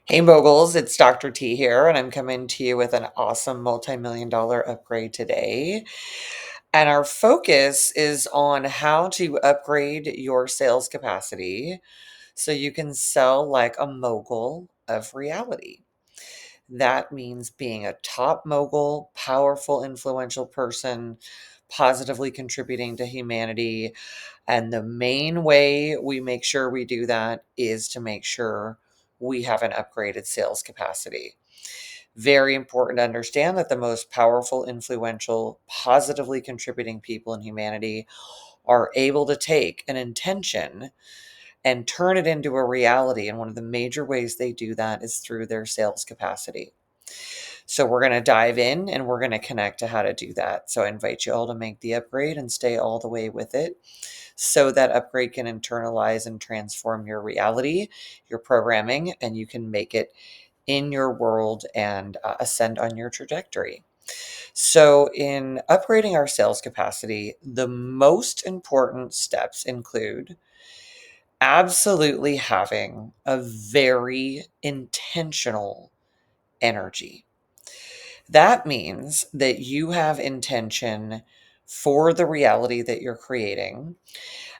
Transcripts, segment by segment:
Hey Moguls, it's Dr. T here, and I'm coming to you with an awesome multi-million dollar upgrade today. And our focus is on how to upgrade your sales capacity so you can sell like a mogul of reality. That means being a top mogul, powerful, influential person, positively contributing to humanity. And the main way we make sure we do that is to make sure we have an upgraded sales capacity. Very important to understand that the most powerful, influential, positively contributing people in humanity are able to take an intention and turn it into a reality. And one of the major ways they do that is through their sales capacity. So we're going to dive in and we're going to connect to how to do that. So I invite you all to make the upgrade and stay all the way with it so that upgrade can internalize and transform your reality, your programming, and you can make it in your world and ascend on your trajectory. So, in upgrading our sales capacity, the most important steps include absolutely having a very intentional energy. That means that you have intention for the reality that you're creating.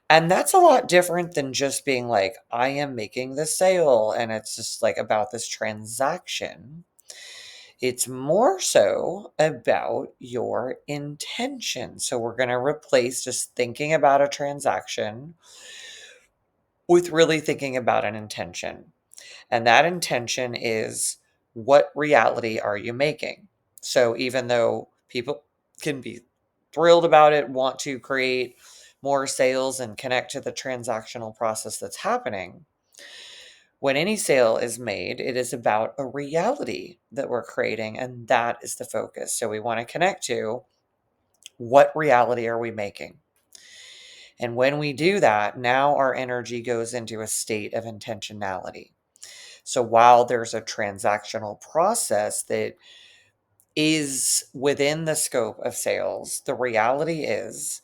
And that's a lot different than just being like, I am making this sale and it's just like about this transaction. It's more so about your intention. So we're going to replace just thinking about a transaction with really thinking about an intention. And that intention is, what reality are you making? So even though people can be thrilled about it, want to create more sales and connect to the transactional process that's happening, when any sale is made, it is about a reality that we're creating, and that is the focus. So we want to connect to, what reality are we making? And when we do that, now our energy goes into a state of intentionality. So while there's a transactional process that is within the scope of sales, the reality is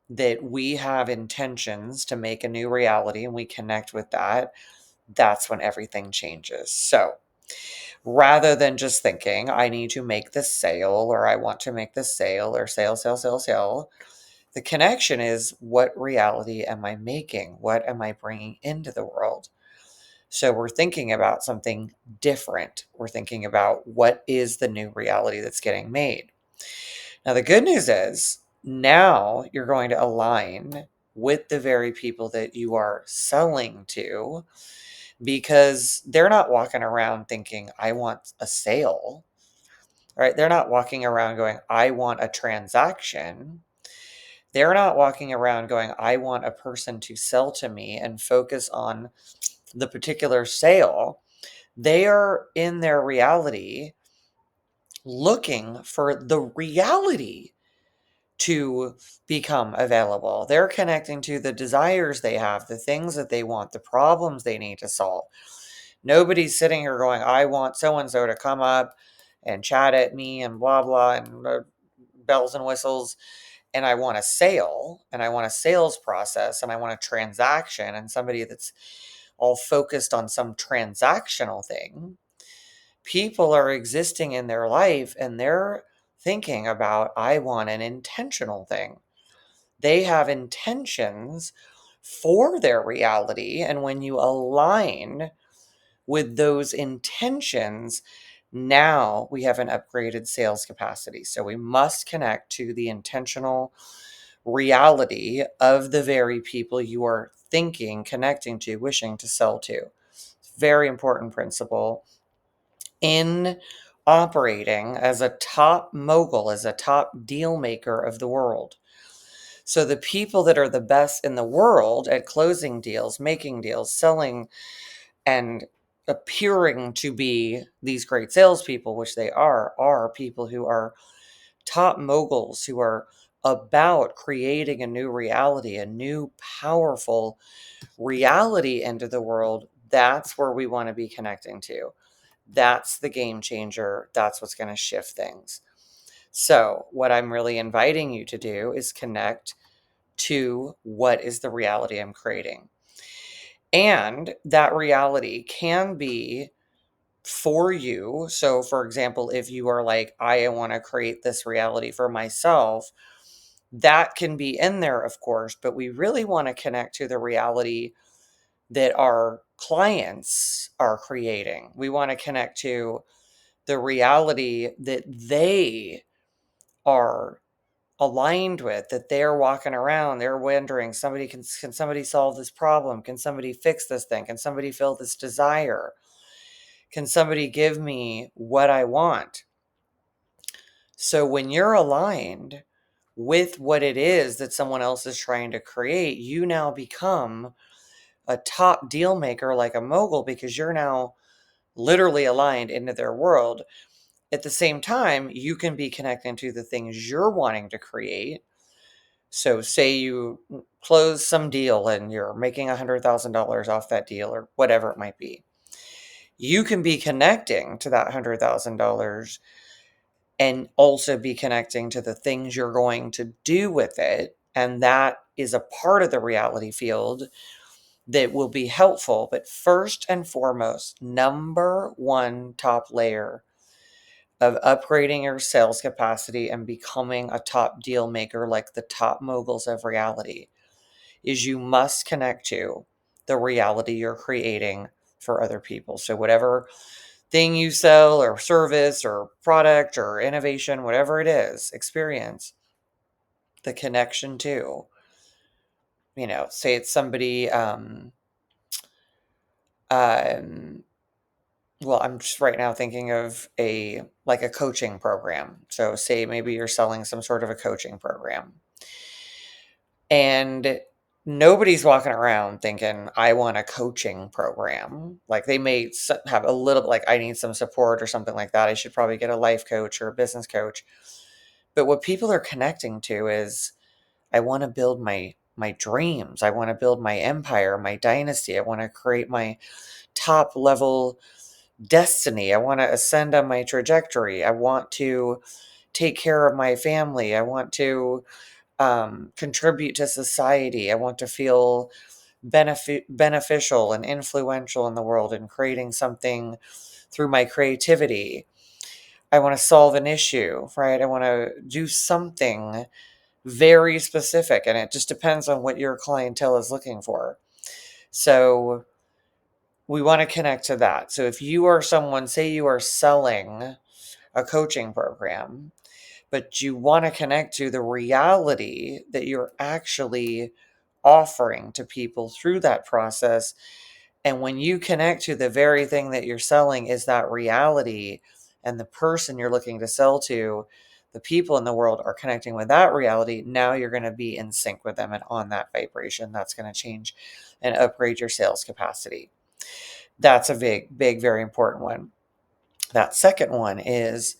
that we have intentions to make a new reality and we connect with that. That's when everything changes. So rather than just thinking, I need to make this sale or I want to make this sale or sale, sale, sale, sale, the connection is, what reality am I making? What am I bringing into the world? So we're thinking about something different. We're thinking about, what is the new reality that's getting made? Now, the good news is now you're going to align with the very people that you are selling to, because they're not walking around thinking, I want a sale, right? They're not walking around going, I want a transaction. They're not walking around going, I want a person to sell to me and focus on the particular sale. They are in their reality looking for the reality to become available. They're connecting to the desires they have, the things that they want, the problems they need to solve. Nobody's sitting here going, I want so and so to come up and chat at me and blah, blah, and bells and whistles. And I want a sale and I want a sales process and I want a transaction and somebody that's all focused on some transactional thing. People are existing in their life and they're thinking about, I want an intentional thing. They have intentions for their reality. And when you align with those intentions, now we have an upgraded sales capacity. So we must connect to the intentional reality of the very people you are thinking, connecting to, wishing to sell to. Very important principle in operating as a top mogul, as a top deal maker of the world. So the people that are the best in the world at closing deals, making deals, selling, and appearing to be these great salespeople, which they are people who are top moguls, who are about creating a new reality, a new powerful reality into the world. That's where we want to be connecting to. That's the game changer. That's what's going to shift things. So, what I'm really inviting you to do is connect to, what is the reality I'm creating. And that reality can be for you. So, for example, if you are like, I want to create this reality for myself, that can be in there, of course, but we really want to connect to the reality that our clients are creating. We want to connect to the reality that they are aligned with, that they're walking around, they're wondering, can somebody solve this problem? Can somebody fix this thing? Can somebody fill this desire? Can somebody give me what I want? So when you're aligned with what it is that someone else is trying to create, you now become a top deal maker like a mogul, because you're now literally aligned into their world. At the same time, you can be connecting to the things you're wanting to create. So say you close some deal and you're making $100,000 off that deal or whatever it might be. You can be connecting to that $100,000 and also be connecting to the things you're going to do with it. And that is a part of the reality field that will be helpful. But first and foremost, number one top layer of upgrading your sales capacity and becoming a top deal maker like the top moguls of reality is you must connect to the reality you're creating for other people. So whatever thing you sell or service or product or innovation, whatever it is, experience, the connection to, say it's somebody, um, well, I'm just right now thinking of like a coaching program. So say maybe you're selling some sort of a coaching program and nobody's walking around thinking, I want a coaching program. Like they may have a little bit like, I need some support or something like that. I should probably get a life coach or a business coach. But what people are connecting to is, I want to build my dreams. I want to build my empire, my dynasty. I want to create my top level destiny. I want to ascend on my trajectory. I want to take care of my family. I want to contribute to society. I want to feel beneficial and influential in the world and creating something through my creativity. I want to solve an issue, right? I want to do something very specific, and it just depends on what your clientele is looking for. So we want to connect to that. So if you are someone, say you are selling a coaching program, but you want to connect to the reality that you're actually offering to people through that process. And when you connect to the very thing that you're selling is that reality, and the person you're looking to sell to, the people in the world are connecting with that reality, now you're going to be in sync with them and on that vibration. That's going to change and upgrade your sales capacity. That's a big, big, very important one. That second one is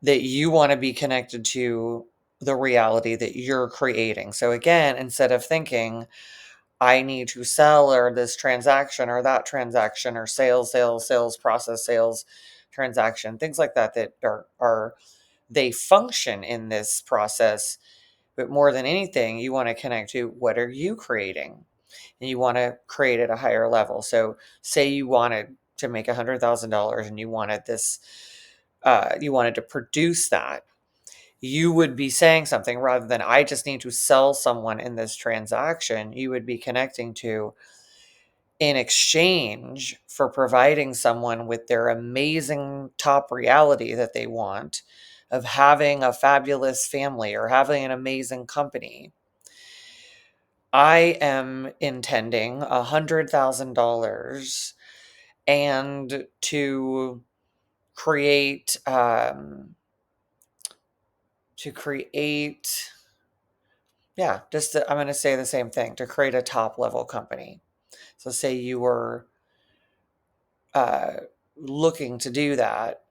that you want to be connected to the reality that you're creating. So again, instead of thinking, I need to sell or this transaction or that transaction or sales process, sales transaction, things like that, that are they function in this process. But more than anything, you want to connect to, what are you creating? And you want to create at a higher level. So say you wanted to make $100,000 and you wanted this, you wanted to produce that, you would be saying something rather than, I just need to sell someone in this transaction. You would be connecting to, in exchange for providing someone with their amazing top reality that they want of having a fabulous family or having an amazing company, I am intending $100,000 and to create, to create, yeah, I'm going to say the same thing, to create a top level company. So say you were uh, looking to do that.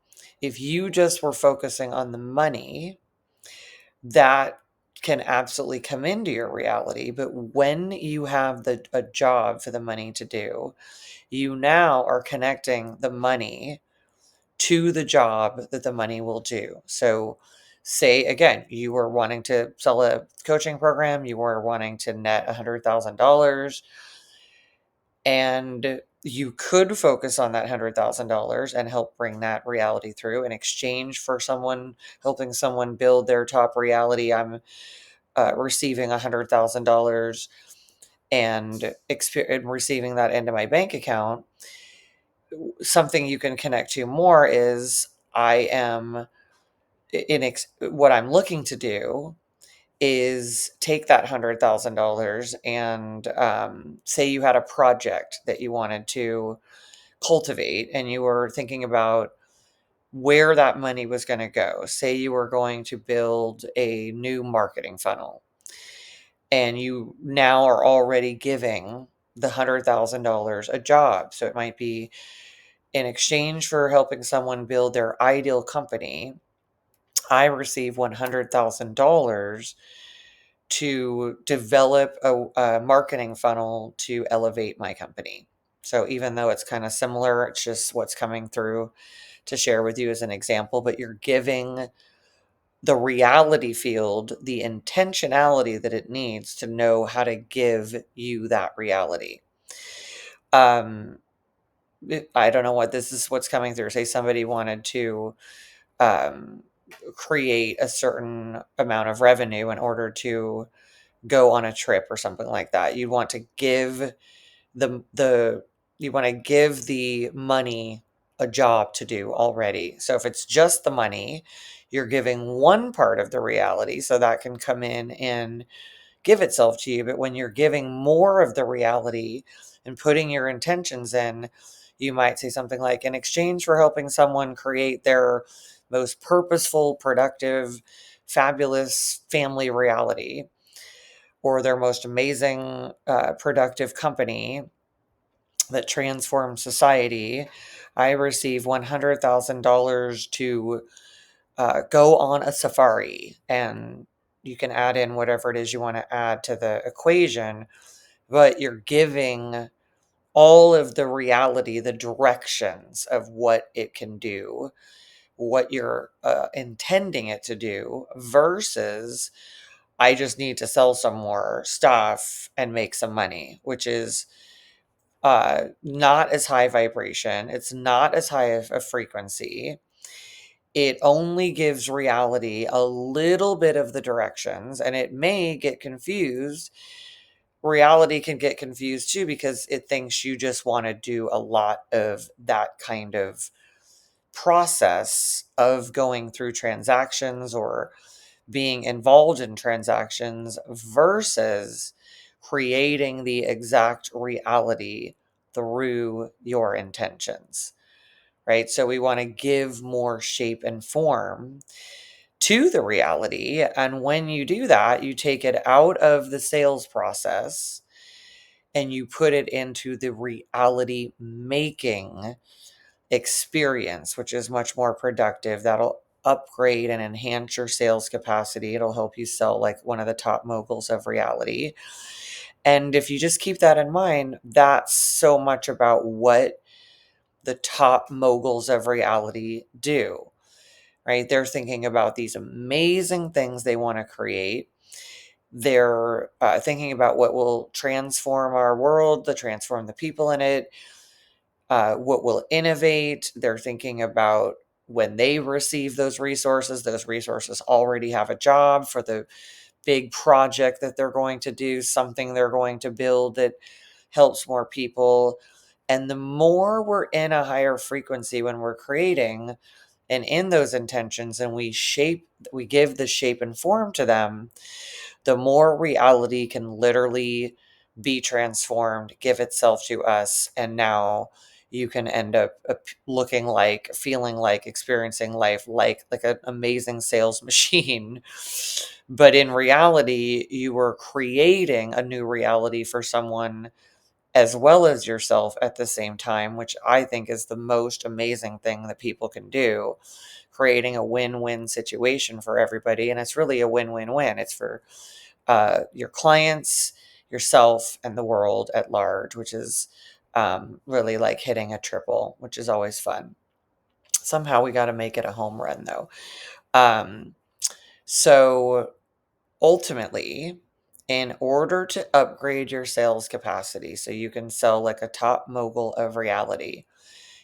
If you just were focusing on the money, that can absolutely come into your reality. But when you have a job for the money to do, you now are connecting the money to the job that the money will do. So say again, you were wanting to sell a coaching program, you were wanting to net $100,000, and You could focus on that $100,000 and help bring that reality through in exchange for helping someone build their top reality. I'm receiving $100,000 and receiving that into my bank account. Something you can connect to more is I am what I'm looking to do is take that $100,000 and say you had a project that you wanted to cultivate and you were thinking about where that money was going to go. Say you were going to build a new marketing funnel and you now are already giving the $100,000 a job. So it might be in exchange for helping someone build their ideal company, I receive $100,000 to develop a marketing funnel to elevate my company. So even though it's kind of similar, it's just what's coming through to share with you as an example, but you're giving the reality field the intentionality that it needs to know how to give you that reality. Um, I don't know what this is what's coming through. Say somebody wanted to um, create a certain amount of revenue in order to go on a trip or something like that. You want to give the you want to give the money a job to do already. So if it's just the money, you're giving one part of the reality so that can come in and give itself to you. But when you're giving more of the reality and putting your intentions in, you might say something like, in exchange for helping someone create their most purposeful, productive, fabulous family reality, or their most amazing, productive company that transforms society, I receive $100,000 to go on a safari. And you can add in whatever it is you want to add to the equation, but you're giving all of the reality, the directions of what it can do, what you're intending it to do, versus I just need to sell some more stuff and make some money, which is not as high vibration. It's not as high of a frequency. It only gives reality a little bit of the directions, and it may get confused. Reality can get confused too because it thinks you just want to do a lot of that kind of process of going through transactions or being involved in transactions versus creating the exact reality through your intentions, right? So we want to give more shape and form to the reality. And when you do that, you take it out of the sales process and you put it into the reality making experience, which is much more productive. That'll upgrade and enhance your sales capacity. It'll help you sell like one of the top moguls of reality. And if you just keep that in mind, that's so much about what the top moguls of reality do, right? They're thinking about these amazing things they want to create. They're thinking about what will transform our world, to transform the people in it, what will innovate. They're thinking about when they receive those resources already have a job for the big project that they're going to do, something they're going to build that helps more people. And the more we're in a higher frequency when we're creating and in those intentions and we give the shape and form to them, the more reality can literally be transformed, give itself to us. And now you can end up looking like, feeling like, experiencing life like an amazing sales machine. But in reality, you were creating a new reality for someone as well as yourself at the same time, which I think is the most amazing thing that people can do, creating a win-win situation for everybody. And it's really a win-win-win. It's for your clients, yourself, and the world at large, which is really like hitting a triple, which is always fun. Somehow we got to make it a home run, though. So ultimately, in order to upgrade your sales capacity so you can sell like a top mogul of reality,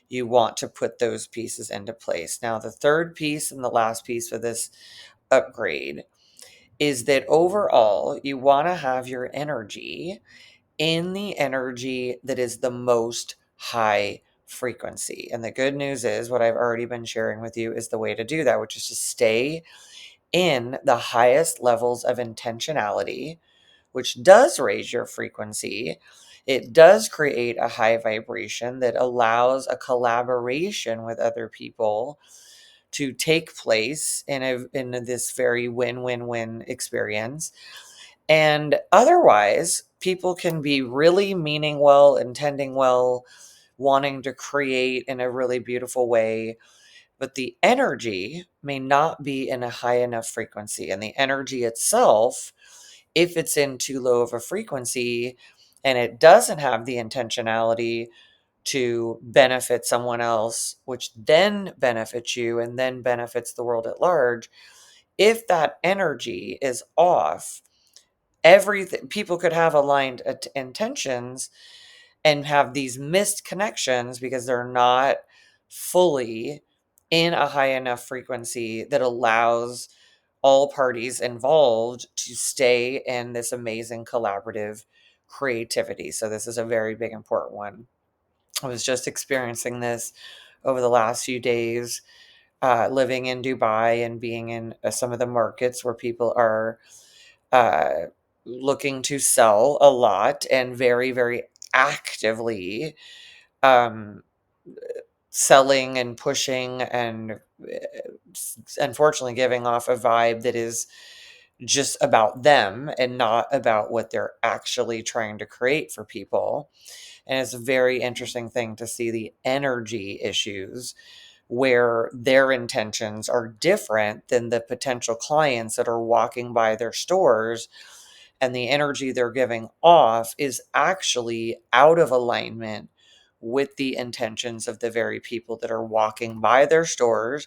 you want to put those pieces into place. Now, the third piece and the last piece for this upgrade is that overall, you want to have your energy in the energy that is the most high frequency. And the good news is, what I've already been sharing with you is the way to do that, which is to stay in the highest levels of intentionality, which does raise your frequency. It does create a high vibration that allows a collaboration with other people to take place in this very win-win-win experience. And otherwise, people can be really meaning well, intending well, wanting to create in a really beautiful way, but the energy may not be in a high enough frequency. And the energy itself, if it's in too low of a frequency and it doesn't have the intentionality to benefit someone else, which then benefits you and then benefits the world at large, if that energy is off, everything, people could have aligned intentions and have these missed connections because they're not fully in a high enough frequency that allows all parties involved to stay in this amazing collaborative creativity. So this is a very big important one. I was just experiencing this over the last few days, living in Dubai and being in some of the markets where people are uh, looking to sell a lot and very, very actively um, selling and pushing and unfortunately giving off a vibe that is just about them and not about what they're actually trying to create for people. And it's a very interesting thing to see the energy issues where their intentions are different than the potential clients that are walking by their stores, and the energy they're giving off is actually out of alignment with the intentions of the very people that are walking by their stores,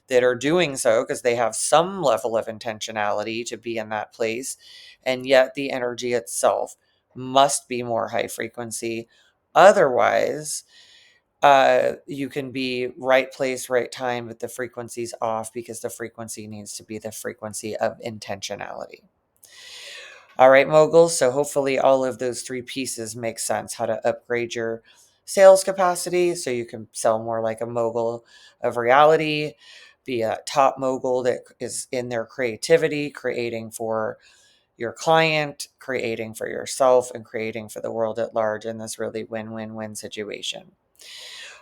that are doing so because they have some level of intentionality to be in that place. And yet the energy itself must be more high frequency. Otherwise, you can be right place, right time, but the frequency's off because the frequency needs to be the frequency of intentionality. All right, moguls. So hopefully all of those three pieces make sense. How to upgrade your sales capacity so you can sell more like a mogul of reality, be a top mogul that is in their creativity, creating for your client, creating for yourself, and creating for the world at large in this really win-win-win situation.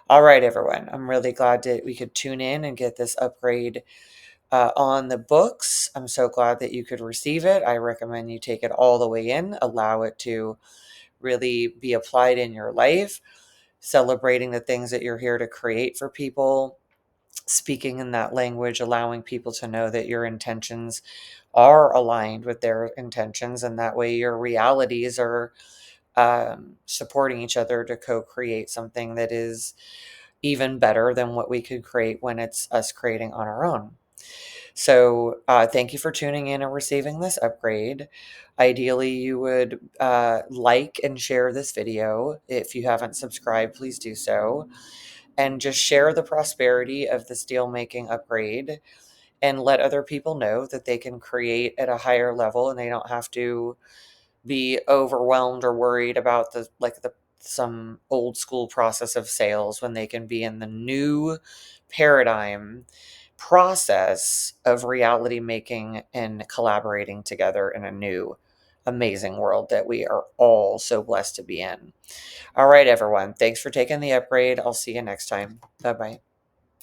All right, everyone. I'm really glad that we could tune in and get this upgrade on the books. I'm so glad that you could receive it. I recommend you take it all the way in, allow it to really be applied in your life, celebrating the things that you're here to create for people, speaking in that language, allowing people to know that your intentions are aligned with their intentions, and that way your realities are supporting each other to co-create something that is even better than what we could create when it's us creating on our own. So thank you for tuning in and receiving this upgrade. Ideally, you would like and share this video. If you haven't subscribed, please do so. And just share the prosperity of the steelmaking upgrade and let other people know that they can create at a higher level and they don't have to be overwhelmed or worried about the some old school process of sales when they can be in the new paradigm process of reality making and collaborating together in a new amazing world that we are all so blessed to be in. All right, everyone. Thanks for taking the upgrade. I'll see you next time. Bye bye.